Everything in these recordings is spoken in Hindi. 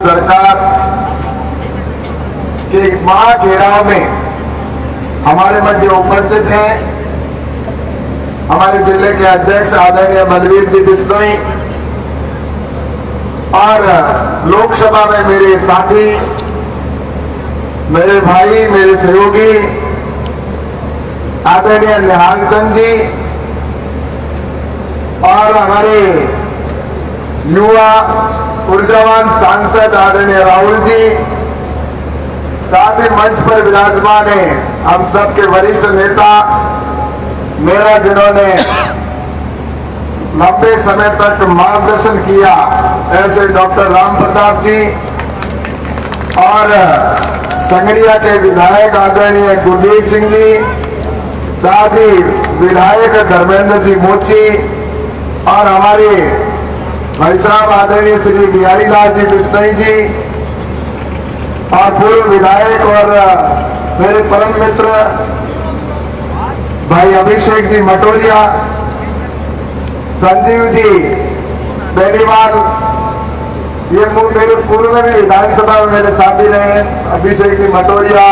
सरकार के महाघेराव में हमारे मध्य उपस्थित हैं हमारे जिले के अध्यक्ष आदरणीय बलवीर जी बिश्नोई और लोकसभा में मेरे साथी, मेरे भाई, मेरे सहयोगी आदरणीय निहाल चंद जी और हमारे युवा ऊर्जावान सांसद आदरणीय राहुल जी, साथ ही मंच पर विराजमान है हम सबके वरिष्ठ नेता, मेरा जिन्होंने लंबे समय तक मार्गदर्शन किया ऐसे डॉक्टर राम प्रताप जी और संगरिया के विधायक आदरणीय गुरदीप सिंह जी, साथ ही विधायक धर्मेंद्र जी मोची और हमारे भाई साहब आदरणीय श्री बिहारी लाल जी बिश्नोई जी और पूर्व विधायक और मेरे परम मित्र भाई अभिषेक जी मटोरिया, संजीव जी बेनीवाल, ये मेरे पूर्व में भी विधानसभा में मेरे साथी रहे हैं, अभिषेक जी मटोरिया,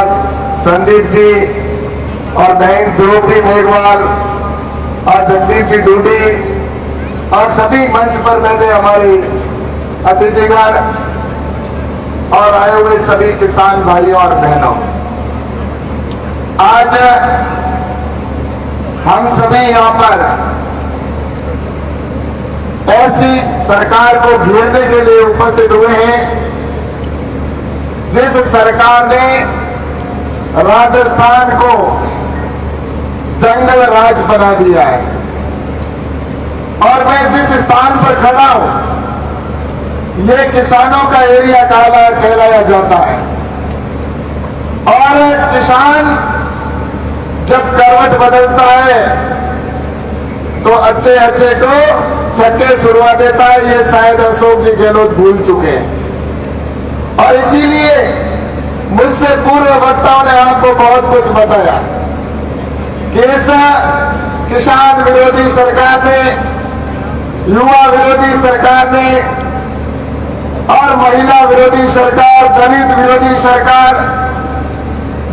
संदीप जी और बहन ध्रुव जी मेघवाल और जगदीप जी डूडी और सभी मंच पर बैठे हमारे अतिथिगण और आए हुए सभी किसान भाइयों और बहनों, आज हम सभी यहां पर ऐसी सरकार को घेरने के लिए उपस्थित हुए हैं जिस सरकार ने राजस्थान को जंगल राज बना दिया है। और मैं जिस स्थान पर खड़ा हूं ये किसानों का एरिया कहलाया जाता है और किसान जब करवट बदलता है तो अच्छे को छक्के छुड़वा देता है। ये शायद अशोक जी गहलोत भूल चुके हैं और इसीलिए मुझसे पूर्व वक्ताओं ने आपको बहुत कुछ बताया कि इस किसान विरोधी सरकार ने, युवा विरोधी सरकार ने और महिला विरोधी सरकार, दलित विरोधी सरकार,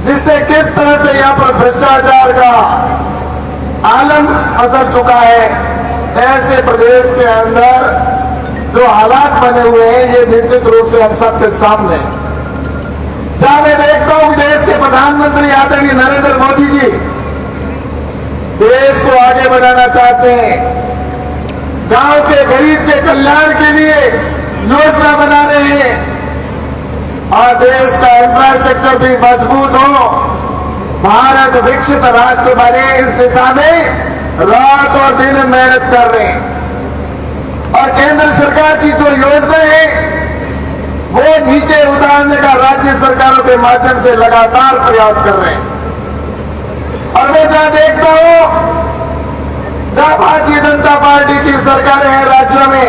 जिसने किस तरह से यहां पर भ्रष्टाचार का आलम असर चुका है, ऐसे प्रदेश के अंदर जो हालात बने हुए हैं ये निश्चित रूप से हम सबके सामने। जहां मैं देखता हूं देश के प्रधानमंत्री आदरणीय नरेंद्र मोदी जी देश को आगे बढ़ाना चाहते हैं, गांव के गरीब के कल्याण के लिए योजना बना रहे हैं और देश का इंफ्रास्ट्रक्चर भी मजबूत हो, भारत विकसित राष्ट्र बने, इस दिशा में रात और दिन मेहनत कर रहे हैं। और केंद्र सरकार की जो योजना है वो नीचे उतारने का राज्य सरकारों के माध्यम से लगातार प्रयास कर रहे हैं। और मैं जहां देखता हूं जहां भारतीय जनता पार्टी की सरकारें हैं राज्यों में,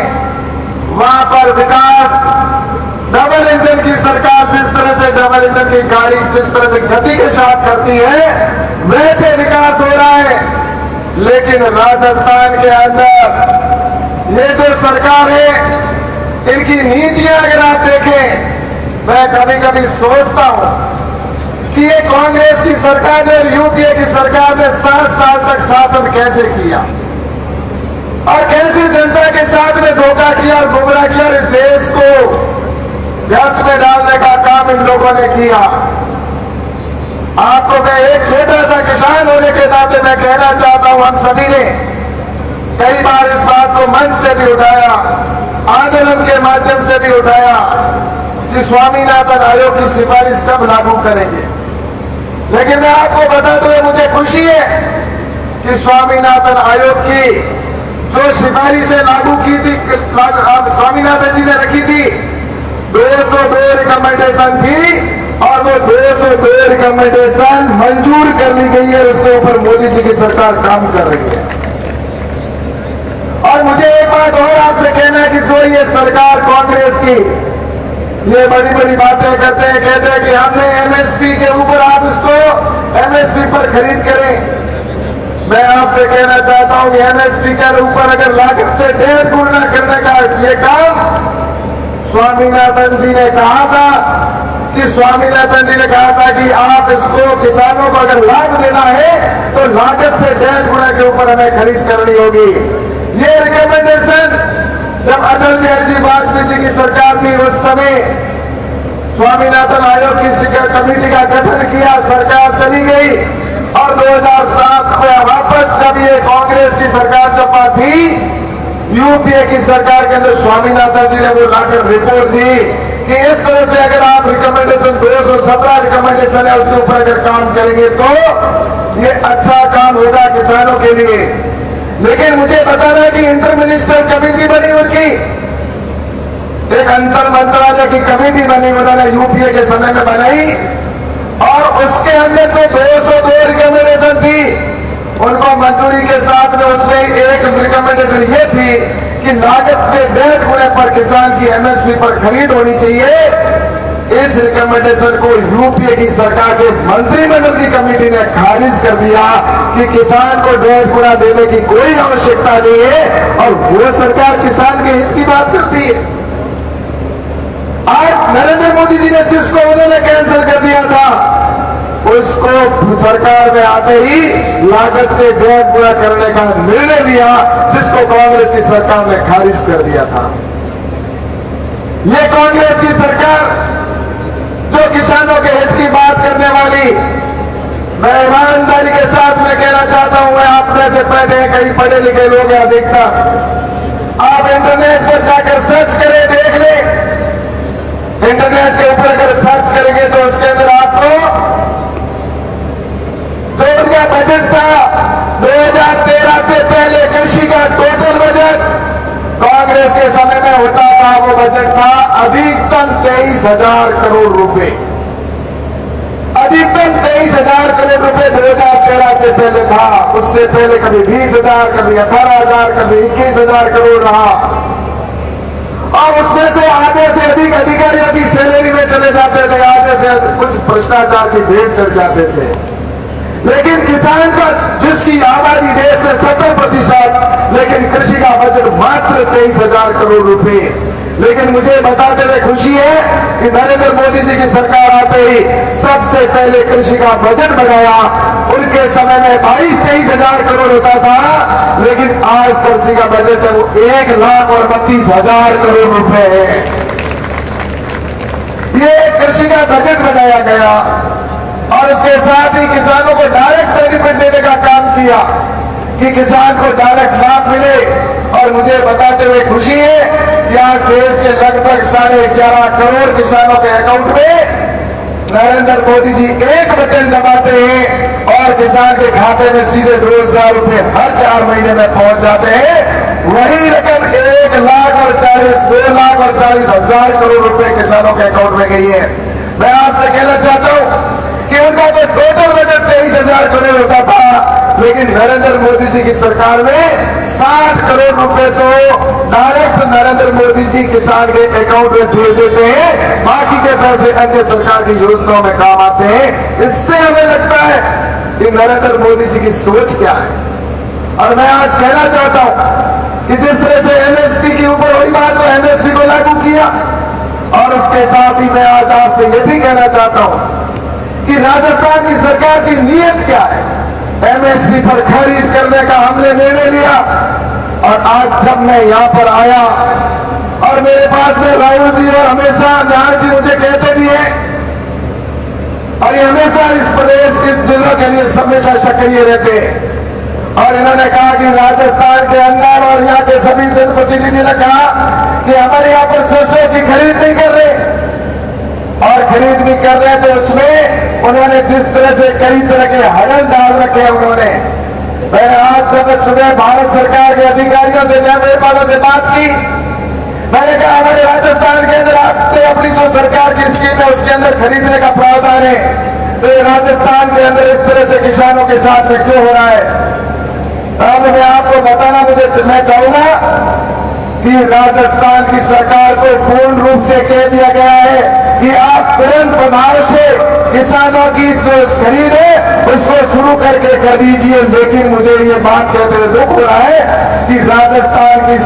वहां पर विकास, डबल इंजन की सरकार जिस तरह से डबल इंजन की गाड़ी जिस तरह से गति के साथ करती है वैसे विकास हो रहा है। लेकिन राजस्थान के अंदर ये जो सरकार है, इनकी नीतियां अगर आप देखें, मैं कभी कभी सोचता हूं कि ये कांग्रेस की सरकार ने और यूपीए की सरकार ने 60 साल तक शासन कैसे किया और कैसे जनता के साथ में धोखा किया और गुमराह किया और इस देश को व्यर्थ में डालने का काम इन लोगों ने किया। आपको मैं एक छोटा सा किसान होने के नाते मैं कहना चाहता हूं, हम सभी ने कई बार इस बात को मंच से भी उठाया, आंदोलन के माध्यम से भी उठाया कि स्वामीनाथन आयोग की सिफारिश कब लागू करेंगे। लेकिन मैं आपको बता दूं, मुझे खुशी है कि स्वामीनाथन आयोग की जो सिफारिशें लागू की थी, स्वामीनाथन जी ने रखी थी, 202 रिकमेंडेशन थी और वो 202 रिकमेंडेशन मंजूर कर ली गई है। उसके ऊपर मोदी जी की सरकार काम कर रही है। और मुझे एक बात और आपसे कहना है कि जो ये सरकार कांग्रेस की ये बड़ी बड़ी बातें करते हैं, कहते हैं कि हमने एमएसपी के ऊपर आप इसको एमएसपी पर खरीद करें। मैं आपसे कहना चाहता हूं कि एमएसपी के ऊपर अगर लागत से 1.5 गुना करने का ये काम स्वामीनाथन जी ने कहा था कि आप इसको किसानों को अगर लाभ देना है तो लागत से 1.5 गुना के ऊपर हमें खरीद करनी होगी। ये रिकमेंडेशन जब अटल बिहारी वाजपेयी जी की सरकार थी उस समय स्वामीनाथन आयोग की कमेटी का गठन किया, सरकार चली गई और 2007 में वापस जब ये कांग्रेस की सरकार जब थी, यूपीए की सरकार के अंदर स्वामीनाथन जी ने वो लाकर रिपोर्ट दी कि इस तरह से अगर आप रिकमेंडेशन 217 रिकमेंडेशन है उसके ऊपर अगर काम करेंगे तो ये अच्छा काम होगा किसानों के लिए। लेकिन मुझे बताना है कि इंटर मिनिस्टर कमेटी बनी उनकी, एक अंतर मंत्रालय की कमेटी बनी, उन्होंने यूपीए के समय में बनाई और उसके अंदर जो 202 रिकमेंडेशन थी उनको मंजूरी के साथ में उसमें एक रिकमेंडेशन ये थी कि लागत से 1.5 गुने पर किसान की एमएसपी पर खरीद होनी चाहिए। इस रिकमेंडेशन को यूपीए की सरकार के मंत्रिमंडल की कमेटी ने खारिज कर दिया कि किसान को 1.5 गुना देने की कोई आवश्यकता नहीं है और वो सरकार किसान के हित की बात करती है। आज नरेंद्र मोदी जी ने जिसको उन्होंने कैंसिल कर दिया था उसको सरकार में आते ही लागत से 1.5 गुना करने का निर्णय लिया, जिसको कांग्रेस की सरकार ने खारिज कर दिया था। ये कांग्रेस की सरकार जो किसानों के हित की बात करने वाली, मैं ईमानदारी के साथ में कहना चाहता हूं, मैं आप में से बैठे कई पढ़े लिखे लोग हैं, देखता आप इंटरनेट पर जाकर सर्च करें, देख ले, इंटरनेट के ऊपर अगर सर्च करेंगे तो उसके अंदर आपको जो उनका बजट था 2013 से पहले कृषि का टोटल बजट कांग्रेस के समय में होता था, वो बजट था अधिकतम 23,000 करोड़ रुपए, अधिकतम 23,000 करोड़ रुपए 2013 से पहले था। उससे पहले कभी 20,000, कभी 18,000, कभी 21,000 करोड़ रहा और उसमें से आधे से अधिक अधिकारियों की सैलरी में चले जाते थे, आधे से कुछ भ्रष्टाचार की भेंट चढ़ जाते थे। लेकिन किसान का जिसकी आबादी देश में 70%, लेकिन कृषि का बजट मात्र 23,000 करोड़ रुपए। लेकिन मुझे बताते हुए खुशी है कि नरेंद्र मोदी जी की सरकार आते ही सबसे पहले कृषि का बजट बढ़ाया। उनके समय में 22-23,000 करोड़ होता था, लेकिन आज कृषि का बजट है वो 1,32,000 करोड़ रुपए है। ये कृषि का बजट बनाया गया और उसके साथ ही किसानों को डायरेक्ट बेनिफिट देने का काम किया कि किसान को डायरेक्ट लाभ मिले। और मुझे बताते हुए खुशी है कि आज देश के लगभग 11.5 करोड़ किसानों के अकाउंट में नरेंद्र मोदी जी एक बटन दबाते हैं और किसान के खाते में सीधे 2,000 रुपए हर 4 महीने में पहुंच जाते हैं। वही रकम 2,40,000 करोड़ रुपए किसानों के अकाउंट में गई है। मैं आपसे कहना चाहता हूं कि उनका तो टोटल बजट 23,000 करोड़ होता था, लेकिन नरेंद्र मोदी जी की सरकार में 60 करोड़ रुपए तो डायरेक्ट नरेंद्र मोदी जी किसान के अकाउंट में भेज देते हैं, बाकी के पैसे अन्य सरकार की योजनाओं में काम आते हैं। इससे हमें लगता है कि नरेंद्र मोदी जी की सोच क्या है। और मैं आज कहना चाहता हूं कि जिस तरह से एमएसपी के ऊपर वही बात तो एमएसपी को लागू किया, और उसके साथ ही मैं आज आपसे यह भी कहना चाहता हूं कि राजस्थान की सरकार की नीयत क्या है। एमएसपी पर खरीद करने का हमने निर्णय लिया और आज जब मैं यहां पर आया और मेरे पास में राहुल जी और हमेशा निहाल जी मुझे कहते भी हैं और ये हमेशा इस प्रदेश इस जिलों के लिए हमेशा सक्रिय रहते हैं। और इन्होंने कहा कि राजस्थान के अंदर और यहाँ के सभी जनप्रतिनिधि ने कहा कि हमारे यहाँ पर सरसों की खरीद नहीं कर रहे और खरीद भी कर रहे थे। उसमें उन्होंने जिस तरह से कई तरह के हड़ल डाल रखे हैं उन्होंने। मैंने आज जब सुबह भारत सरकार के अधिकारियों से व्यापारियों से बात की, मैंने कहा हमारे राजस्थान के अंदर आपने अपनी जो सरकार की स्कीम है उसके अंदर खरीदने का प्रावधान है, तो ये राजस्थान के अंदर इस तरह से किसानों के साथ में क्यों हो रहा है। अब मैं आपको बताना मैं चाहूंगा कि राजस्थान की सरकार को पूर्ण रूप से कह दिया गया है कि आप तुरंत प्रभाव से किसानों की जो खरीद है उसको शुरू करके कर दीजिए। लेकिन मुझे ये बात कहते हुए दुख हो रहा है कि राजस्थान की